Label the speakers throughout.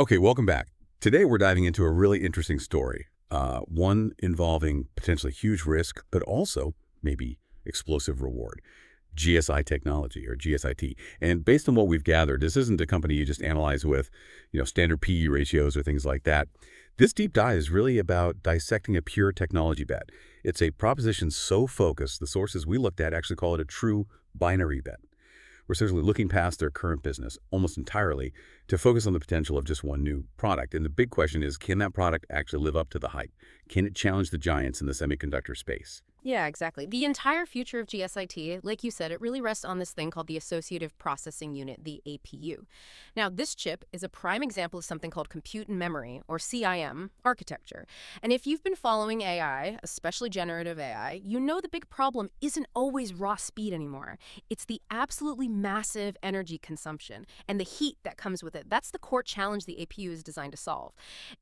Speaker 1: Okay, welcome back. Today we're diving into a really interesting story, one involving potentially huge risk, but also maybe explosive reward. GSI Technology, or GSIT. And based on what we've gathered, this isn't a company you just analyze with, standard PE ratios or things like that. This deep dive is really about dissecting a pure technology bet. It's a proposition so focused, the sources we looked at actually call it a true binary bet. We're essentially looking past their current business almost entirely to focus on the potential of just one new product. And the big question is, can that product actually live up to the hype? Can it challenge the giants in the semiconductor space?
Speaker 2: Yeah, exactly. The entire future of GSIT, like you said, it really rests on this thing called the Associative Processing Unit, the APU. Now, this chip is a prime example of something called compute and memory, or CIM, architecture. And if you've been following AI, especially generative AI, you know the big problem isn't always raw speed anymore. It's the absolutely massive energy consumption and the heat that comes with it. That's the core challenge the APU is designed to solve.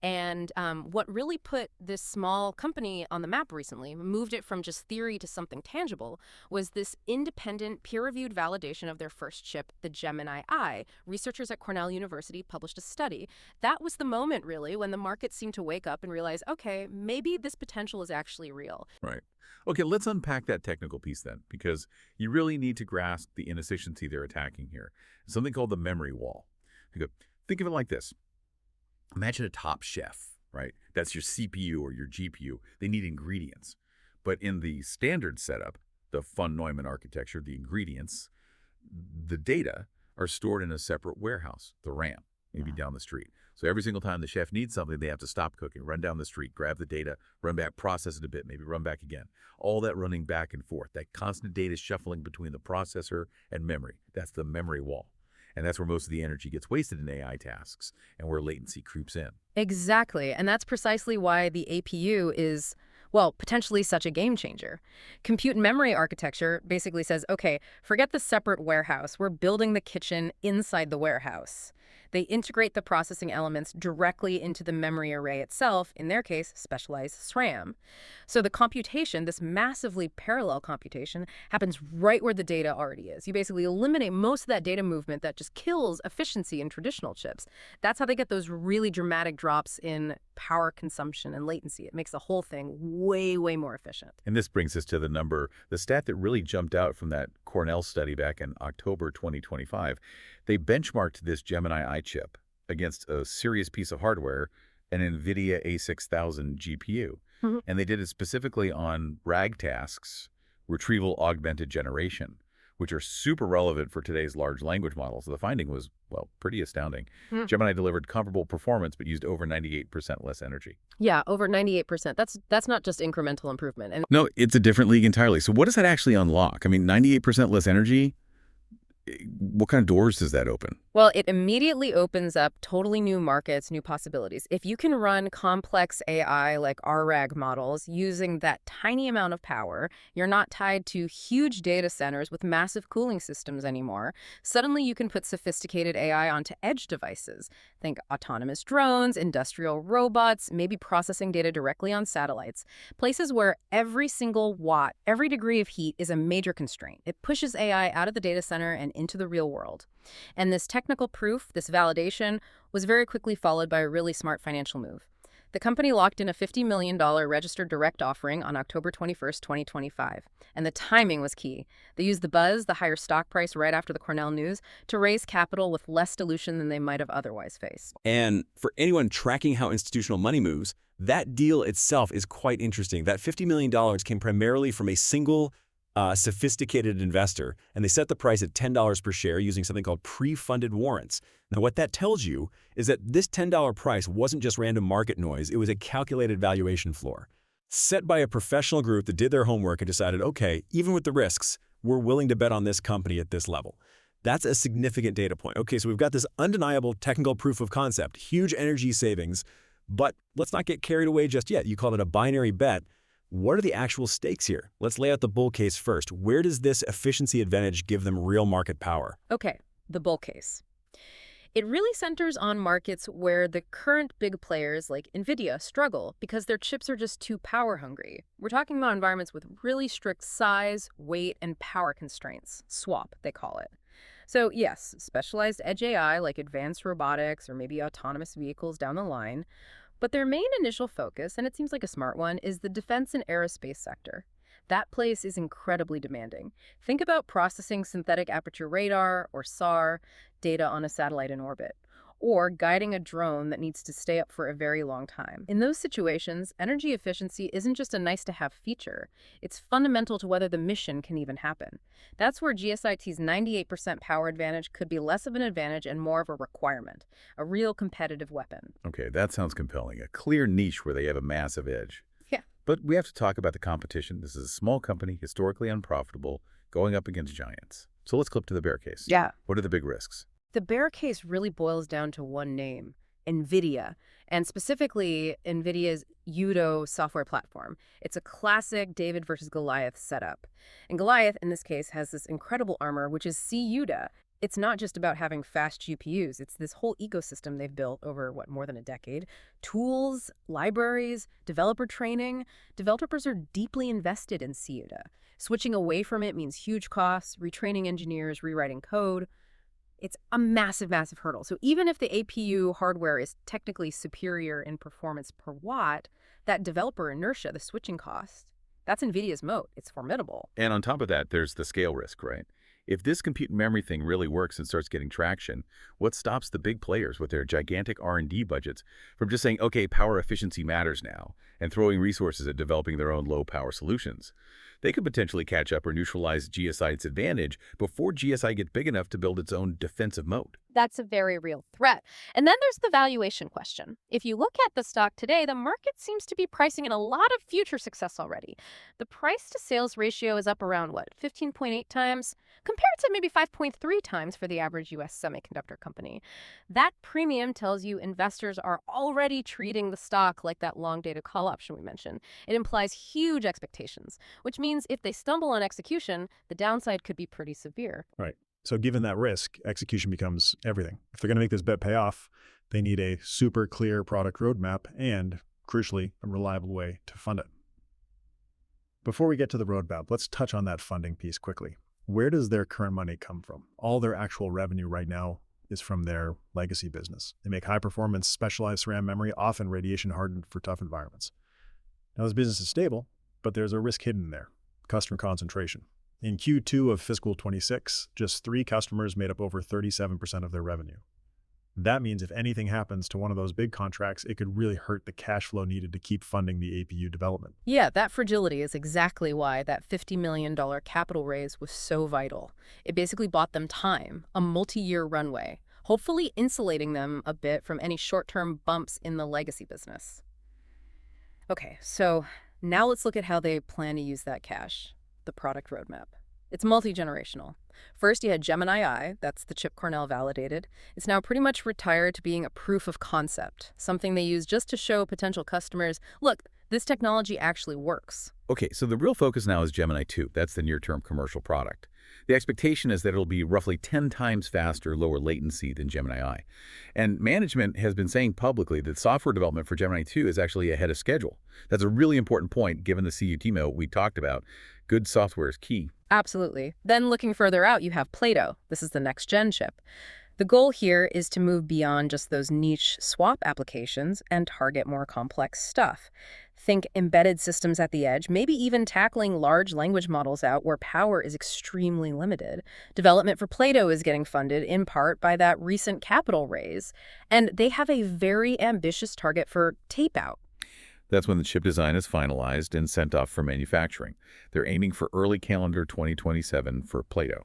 Speaker 2: And what really put this small company on the map recently, moved it from just theory to something tangible, was this independent, peer-reviewed validation of their first chip, the Gemini-I. Researchers at Cornell University published a study. That was the moment, really, when the market seemed to wake up and realize, okay, maybe this potential is actually real.
Speaker 3: Right. Okay, let's unpack that technical piece then, because you really need to grasp the inefficiency they're attacking here. Something called the memory wall. Think of it like this. Imagine a top chef, right? That's your CPU or your GPU. They need ingredients. But in the standard setup, the von Neumann architecture, the ingredients, the data are stored in a separate warehouse, the RAM, maybe down the street. So every single time the chef needs something, they have to stop cooking, run down the street, grab the data, run back, process it a bit, maybe run back again. All that running back and forth, that constant data shuffling between the processor and memory. That's the memory wall. And that's where most of the energy gets wasted in AI tasks and where latency creeps in.
Speaker 2: Exactly. And that's precisely why the APU is, well, potentially such a game changer. Compute and memory architecture basically says, okay, forget the separate warehouse. We're building the kitchen inside the warehouse. They integrate the processing elements directly into the memory array itself, in their case, specialized SRAM. So the computation, this massively parallel computation, happens right where the data already is. You basically eliminate most of that data movement that just kills efficiency in traditional chips. That's how they get those really dramatic drops in power consumption and latency. It makes the whole thing way, way more efficient.
Speaker 3: And this brings us to the stat that really jumped out from that Cornell study back in October 2025. They benchmarked this Gemini-I chip against a serious piece of hardware, an NVIDIA A6000 GPU. And they did it specifically on RAG tasks, retrieval augmented generation, which are super relevant for today's large language models. So the finding was, well, pretty astounding. Gemini delivered comparable performance, but used over 98% less energy.
Speaker 2: Yeah, over 98%. That's not just incremental improvement. And
Speaker 1: No, it's a different league entirely. So what does that actually unlock? I mean, 98% less energy? What kind of doors does that open?
Speaker 2: well, it immediately opens up totally new markets, new possibilities. If you can run complex AI like RAG models using that tiny amount of power, you're not tied to huge data centers with massive cooling systems anymore. Suddenly you can put sophisticated AI onto edge devices. Think autonomous drones, industrial robots, maybe processing data directly on satellites. Places where every single watt, every degree of heat is a major constraint. It pushes AI out of the data center and into the real world. And this technical proof, this validation, was very quickly followed by a really smart financial move. The company locked in a $50 million registered direct offering on October 21st, 2025. And the timing was key. They used the buzz, the higher stock price right after the Cornell news, to raise capital with less dilution than they might have otherwise faced.
Speaker 4: And for anyone tracking how institutional money moves, that deal itself is quite interesting. That $50 million came primarily from a single sophisticated investor, and they set the price at $10 per share using something called pre-funded warrants. Now, what that tells you is that this $10 price wasn't just random market noise, it was a calculated valuation floor, set by a professional group that did their homework and decided, okay, even with the risks, we're willing to bet on this company at this level. That's a significant data point. Okay, so we've got this undeniable technical proof of concept, huge energy savings, but let's not get carried away just yet. You called it a binary bet. What are the actual stakes here? Let's lay out the bull case first. Where does this efficiency advantage give them real market power?
Speaker 2: Okay, the bull case. It really centers on markets where the current big players like NVIDIA struggle because their chips are just too power hungry. We're talking about environments with really strict size, weight, and power constraints. SWaP, they call it. So yes, specialized edge AI like advanced robotics or maybe autonomous vehicles down the line. But their main initial focus, and it seems like a smart one, is the defense and aerospace sector. That place is incredibly demanding. Think about processing synthetic aperture radar, or SAR, data on a satellite in orbit, or guiding a drone that needs to stay up for a very long time. In those situations, energy efficiency isn't just a nice-to-have feature. It's fundamental to whether the mission can even happen. That's where GSIT's 98% power advantage could be less of an advantage and more of a requirement, a real competitive weapon.
Speaker 3: Okay, that sounds compelling. A clear niche where they have a massive edge.
Speaker 2: Yeah.
Speaker 3: But we have to talk about the competition. This is a small company, historically unprofitable, going up against giants. So let's clip to the bear case.
Speaker 2: Yeah.
Speaker 3: What are the big risks?
Speaker 2: The bear case really boils down to one name, NVIDIA, and specifically NVIDIA's CUDA software platform. It's a classic David versus Goliath setup. And Goliath, in this case, has this incredible armor, which is CUDA. It's not just about having fast GPUs. It's this whole ecosystem they've built over, more than a decade. Tools, libraries, developer training. Developers are deeply invested in CUDA. Switching away from it means huge costs, retraining engineers, rewriting code. It's a massive, massive hurdle. So even if the APU hardware is technically superior in performance per watt, that developer inertia, the switching cost, that's NVIDIA's moat. It's formidable.
Speaker 3: And on top of that, there's the scale risk, right? If this compute memory thing really works and starts getting traction, what stops the big players with their gigantic R&D budgets from just saying, okay, power efficiency matters now, and throwing resources at developing their own low-power solutions? They could potentially catch up or neutralize GSI's advantage before GSI gets big enough to build its own defensive moat.
Speaker 5: That's a very real threat. And then there's the valuation question. If you look at the stock today, the market seems to be pricing in a lot of future success already. The price to sales ratio is up around, 15.8 times, compared to maybe 5.3 times for the average US semiconductor company. That premium tells you investors are already treating the stock like that long-dated call option we mentioned. It implies huge expectations, which means if they stumble on execution, the downside could be pretty severe.
Speaker 6: Right. So given that risk, execution becomes everything. If they're going to make this bet pay off, they need a super clear product roadmap and, crucially, a reliable way to fund it. Before we get to the roadmap, let's touch on that funding piece quickly. Where does their current money come from? All their actual revenue right now is from their legacy business. They make high-performance, specialized SRAM memory, often radiation-hardened for tough environments. Now, this business is stable, but there's a risk hidden there: customer concentration. In Q2 of fiscal 26, just 3 customers made up over 37% of their revenue. That means if anything happens to one of those big contracts, it could really hurt the cash flow needed to keep funding the APU development.
Speaker 2: Yeah, that fragility is exactly why that $50 million capital raise was so vital. It basically bought them time, a multi-year runway, hopefully insulating them a bit from any short-term bumps in the legacy business. Okay, so now let's look at how they plan to use that cash, the product roadmap. It's multi-generational. First, you had Gemini-I, that's the chip Cornell validated. It's now pretty much retired to being a proof of concept, something they use just to show potential customers, look, this technology actually works.
Speaker 3: Okay, so the real focus now is Gemini-II. That's the near-term commercial product. The expectation is that it'll be roughly 10 times faster, lower latency than Gemini-I. And management has been saying publicly that software development for Gemini-II is actually ahead of schedule. That's a really important point given the CUT moat we talked about. Good software is key.
Speaker 2: Absolutely. Then looking further out, you have Plato. This is the next-gen chip. The goal here is to move beyond just those niche swap applications and target more complex stuff. Think embedded systems at the edge, maybe even tackling large language models out where power is extremely limited. Development for Plato is getting funded in part by that recent capital raise, and they have a very ambitious target for tape-out.
Speaker 3: That's when the chip design is finalized and sent off for manufacturing. They're aiming for early calendar 2027 for Plato.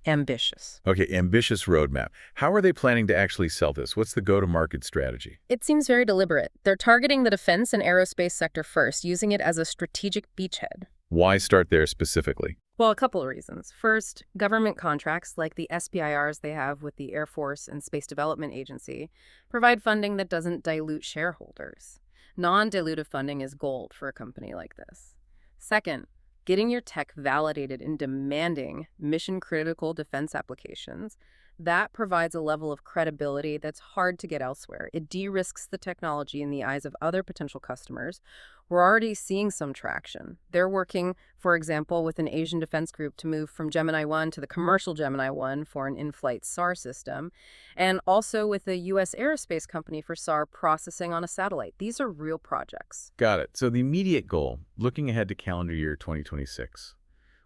Speaker 2: Ambitious.
Speaker 3: Okay, ambitious roadmap. How are they planning to actually sell this? What's the go-to-market strategy?
Speaker 2: It seems very deliberate. They're targeting the defense and aerospace sector first, using it as a strategic beachhead.
Speaker 3: Why start there specifically?
Speaker 2: Well, a couple of reasons. First, government contracts like the SBIRs they have with the Air Force and Space Development Agency provide funding that doesn't dilute shareholders. Non-dilutive funding is gold for a company like this. Second, getting your tech validated in demanding mission-critical defense applications, That provides a level of credibility that's hard to get elsewhere. It de-risks the technology in the eyes of other potential customers. We're already seeing some traction. They're working, for example, with an Asian defense group to move from Gemini-I to the commercial Gemini-I for an in-flight SAR system, and also with a U.S. aerospace company for SAR processing on a satellite. These are real projects.
Speaker 3: Got it. So the immediate goal, looking ahead to calendar year 2026,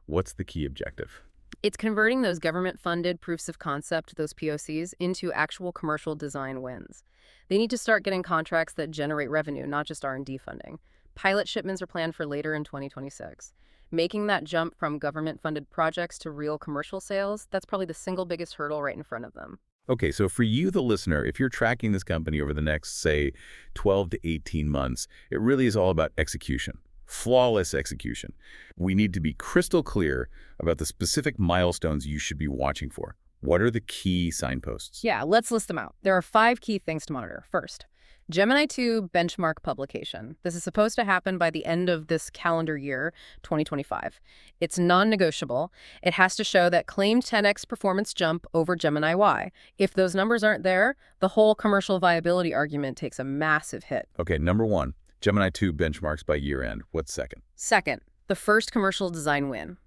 Speaker 3: what's the key objective?
Speaker 2: It's converting those government-funded proofs of concept, those POCs, into actual commercial design wins. They need to start getting contracts that generate revenue, not just R&D funding. Pilot shipments are planned for later in 2026. Making that jump from government-funded projects to real commercial sales, that's probably the single biggest hurdle right in front of them.
Speaker 3: Okay, so for you, the listener, if you're tracking this company over the next, say, 12 to 18 months, it really is all about execution. Flawless execution. We need to be crystal clear about the specific milestones you should be watching for. What are the key signposts?
Speaker 2: Yeah, let's list them out. There are 5 key things to monitor. First, Gemini-II benchmark publication. This is supposed to happen by the end of this calendar year, 2025. It's non-negotiable. It has to show that claimed 10x performance jump over Gemini-I. If those numbers aren't there, the whole commercial viability argument takes a massive hit.
Speaker 3: Okay, number 1, Gemini-II benchmarks by year-end. What's second?
Speaker 2: Second, the first commercial design win.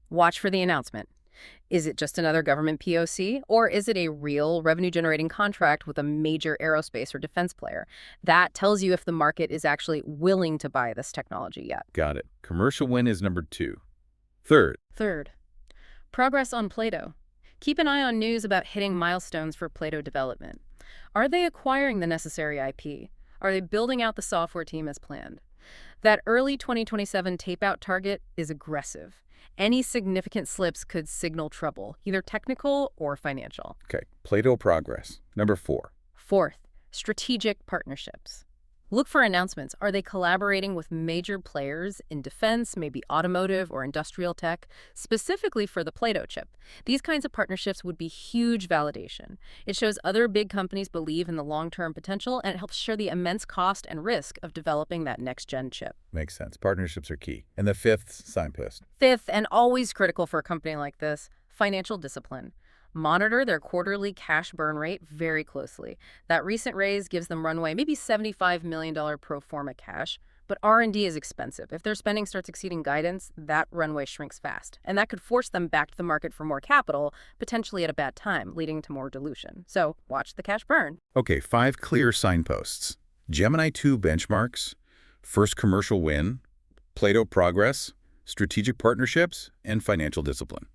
Speaker 2: Watch for the announcement. Is it just another government POC, or is it a real revenue-generating contract with a major aerospace or defense player? That tells you if the market is actually willing to buy this technology yet.
Speaker 3: Got it. Commercial win is number 2. Third,
Speaker 2: Progress on Plato. Keep an eye on news about hitting milestones for Plato development. Are they acquiring the necessary IP? Are they building out the software team as planned? That early 2027 tape-out target is aggressive. Any significant slips could signal trouble, either technical or financial.
Speaker 3: Okay, Plato progress. Number 4.
Speaker 2: Fourth, strategic partnerships. Look for announcements. Are they collaborating with major players in defense, maybe automotive or industrial tech, specifically for the Plato chip? These kinds of partnerships would be huge validation. It shows other big companies believe in the long-term potential, and it helps share the immense cost and risk of developing that next-gen chip.
Speaker 3: Makes sense. Partnerships are key. And the 5th signpost.
Speaker 2: Fifth, and always critical for a company like this, financial discipline. Monitor their quarterly cash burn rate very closely. That recent raise gives them runway, maybe $75 million pro forma cash, but R&D is expensive. If their spending starts exceeding guidance, that runway shrinks fast, and that could force them back to the market for more capital, potentially at a bad time, leading to more dilution. So watch the cash burn.
Speaker 3: Okay, 5 clear signposts. Gemini-II benchmarks, first commercial win, Plato progress, strategic partnerships, and financial discipline.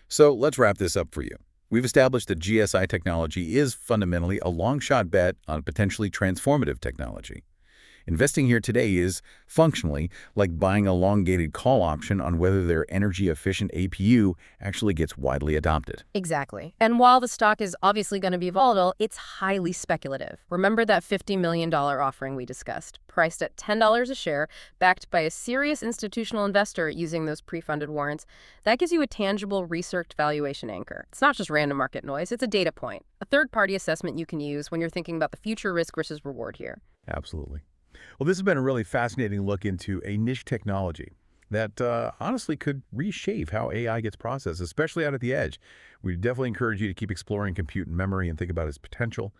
Speaker 3: So let's wrap this up for you. We've established that GSI Technology is fundamentally a long-shot bet on potentially transformative technology. Investing here today is, functionally, like buying a long-gated call option on whether their energy-efficient APU actually gets widely adopted.
Speaker 2: Exactly. And while the stock is obviously going to be volatile, it's highly speculative. Remember that $50 million offering we discussed, priced at $10 a share, backed by a serious institutional investor using those pre-funded warrants? That gives you a tangible, researched valuation anchor. It's not just random market noise, it's a data point, a third-party assessment you can use when you're thinking about the future risk versus reward here.
Speaker 3: Absolutely. Well, this has been a really fascinating look into a niche technology that honestly could reshape how AI gets processed, especially out at the edge. We definitely encourage you to keep exploring compute and memory and think about its potential.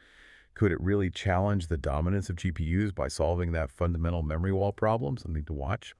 Speaker 3: Could it really challenge the dominance of GPUs by solving that fundamental memory wall problem? Something to watch.